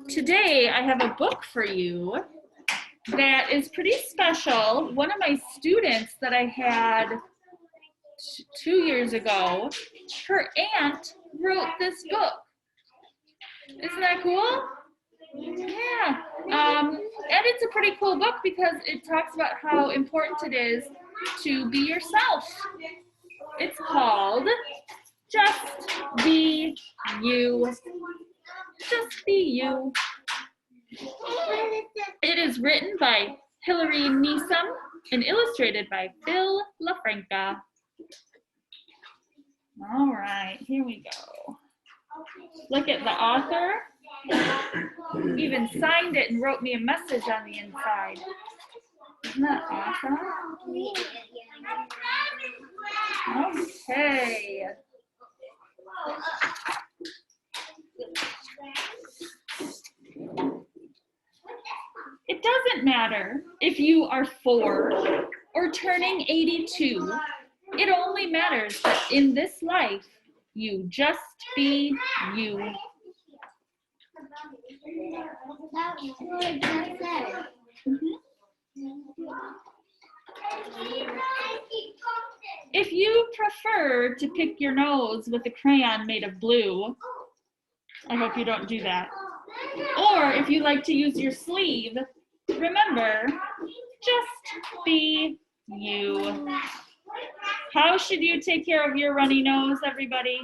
Today I have a book for you that is pretty special. One of my students that I had 2 years ago, her aunt wrote this book. Isn't that cool? Yeah. And it's a pretty cool book because it talks about how important it is to be yourself. It's called Just Be You. Just Be You. It is written by Hilary Neeson and illustrated by Phil LaFranca. All right, here we go. Look at the author. Even signed it and wrote me a message on the inside. Isn't that awesome? Okay. It doesn't matter if you are 4 or turning 82. It only matters that in this life, you just be you. If you prefer to pick your nose with a crayon made of blue, I hope you don't do that. Or if you like to use your sleeve, remember, just be you. How should you take care of your runny nose, everybody?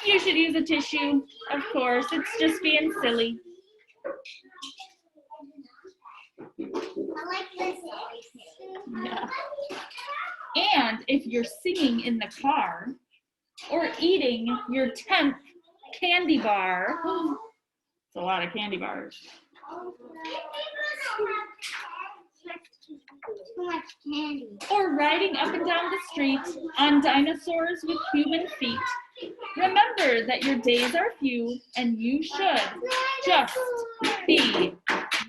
You should use a tissue, of course. It's just being silly. I like this. Yeah. And if you're singing in the car or eating your 10th candy bar, it's a lot of candy bars. Too much candy. Or riding up and down the street on dinosaurs with human feet. Remember that your days are few and you should just be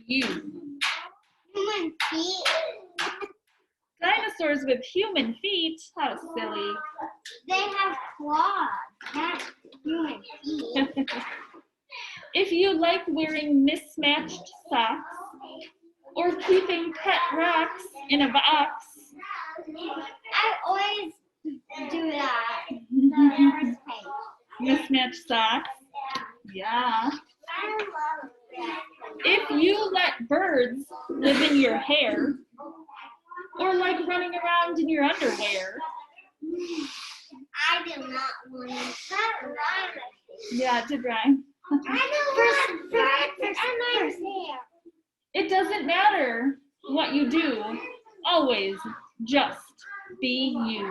you. Human feet. Dinosaurs with human feet? How silly. They have claws, not human feet. If you like wearing mismatched socks or keeping pet rocks in a box, I always do that. The first page. mismatched socks, yeah. I love that. If you let birds live in your hair or like running around in your underwear, I do not want to. yeah, it did rhyme. I don't want to. It doesn't matter what you do, always just be you.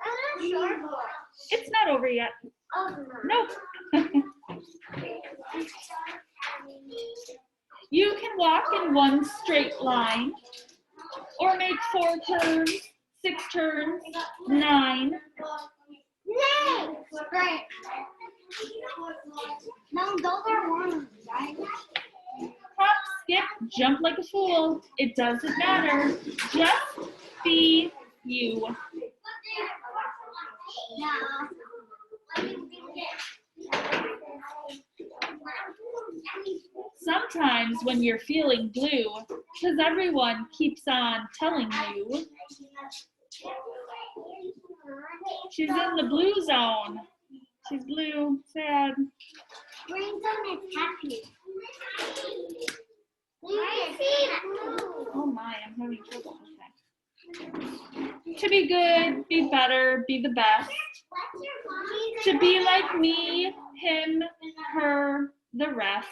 I'm not sure. It's not over yet. Oh, no. Nope. You can walk in one straight line or make 4 turns, 6 turns, 9. Yay! Great. No, those are worms, right? Hop, skip, jump like a fool. It doesn't matter. Just be you. Sometimes when you're feeling blue, because everyone keeps on telling you she's in the blue zone. She's blue, sad. Green zone is happy. Oh my, I'm having trouble. Okay. To be good, be better, be the best. To be like me, him, her, the rest.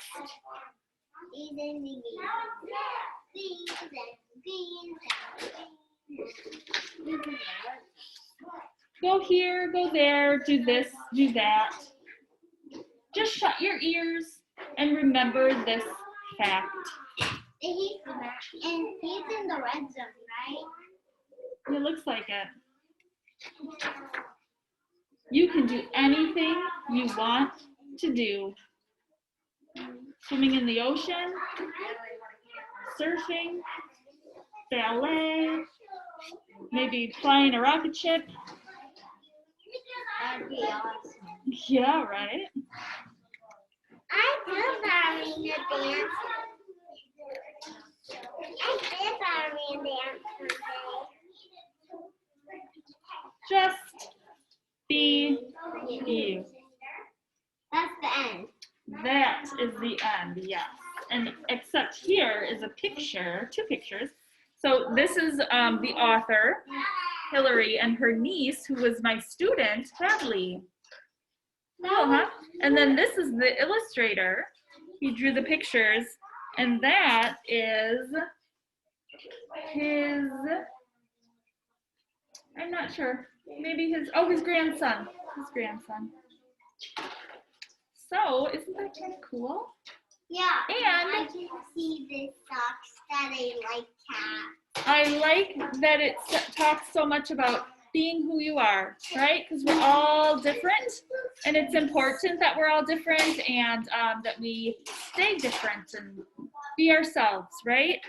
Go here, go there, do this, do that. Just shut your ears and remember this fact. And he's in the red zone, right? It looks like it. You can do anything you want to do. Swimming in the ocean, surfing, ballet, maybe flying a rocket ship. That'd be awesome. Yeah, right? I do that. army to dance. I did army dance someday. Just be you. That's the end. That is the end, yes. And except here is a picture, two pictures. So this is the author, Hillary, and her niece, who was my student, Hadley. Cool, huh? And then this is the illustrator. He drew the pictures, and that is his, I'm not sure, maybe his grandson. His grandson. So, isn't that kind of cool? Yeah. And I can see the socks that I like cats. I like that it talks so much about being who you are, right? Because we're all different, and it's important that we're all different and that we stay different and be ourselves, right?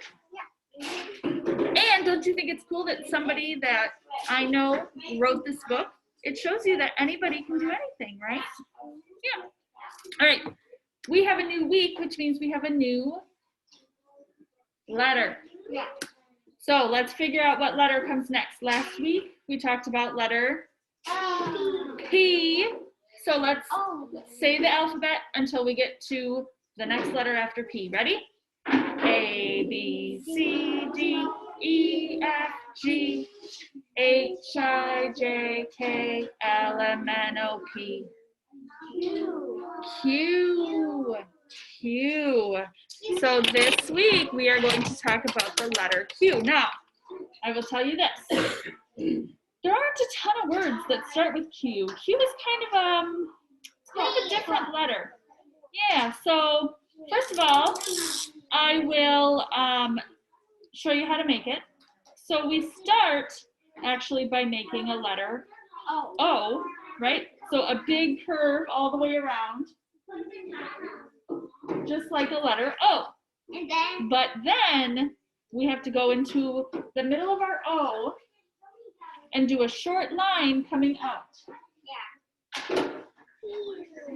And don't you think it's cool that somebody that I know wrote this book? It shows you that anybody can do anything, right? Yeah. All right. We have a new week, which means we have a new letter. Yeah. So let's figure out what letter comes next. Last week, we talked about letter P. So let's say the alphabet until we get to the next letter after P. Ready? A, B, C, D, E, F, G, H, I, J, K, L, M, N, O, P. Q. Q. So this week we are going to talk about the letter Q. Now, I will tell you this. There aren't a ton of words that start with Q. Q is kind of a different letter. Yeah, so first of all, I will show you how to make it. So we start actually by making a letter O, right? So a big curve all the way around, just like a letter O. And then? But then we have to go into the middle of our O and do a short line coming out. Yeah.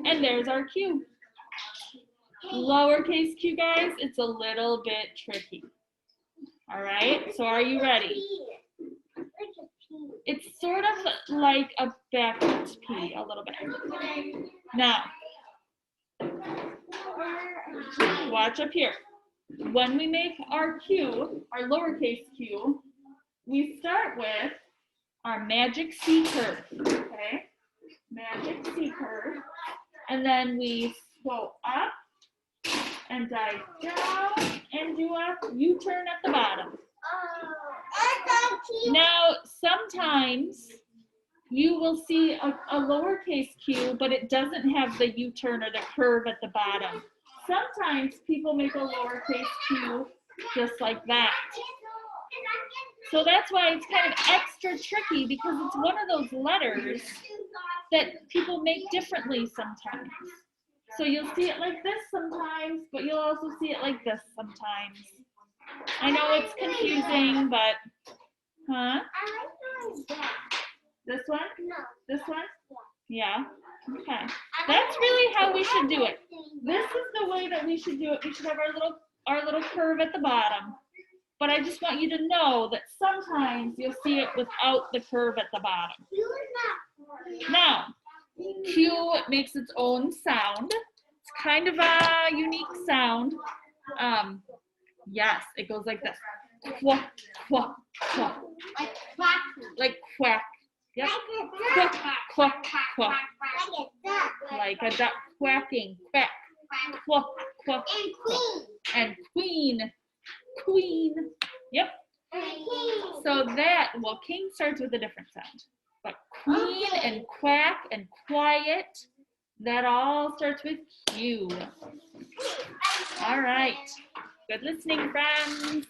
And there's our Q. Lowercase q, guys, it's a little bit tricky. All right, so are you ready? It's sort of like a backwards P, a little bit. Now, watch up here. When we make our Q, our lowercase q, we start with our magic C curve, okay? Magic C curve. And then we go up and dive down and do a U-turn at the bottom. Now, sometimes you will see a lowercase q, but it doesn't have the U-turn or the curve at the bottom. Sometimes people make a lowercase q just like that. So that's why it's kind of extra tricky, because it's one of those letters that people make differently sometimes. So you'll see it like this sometimes, but you'll also see it like this sometimes. I know it's confusing, but, huh? This one? No. This one? Yeah. Okay. That's really how we should do it. This is the way that we should do it. We should have our little curve at the bottom. But I just want you to know that sometimes you'll see it without the curve at the bottom. Now, Q makes its own sound. It's kind of a unique sound. Yes, it goes like this. Quack, quack, quack. Like quack. Like quack. Yep. Quack, Quack, quack, quack. Like a duck. Like a duck quacking. Quack, quack, quack. And queen. And queen. Queen. Yep. So that, well, king starts with a different sound. But queen and quack and quiet, that all starts with Q. All right. Good listening, friends.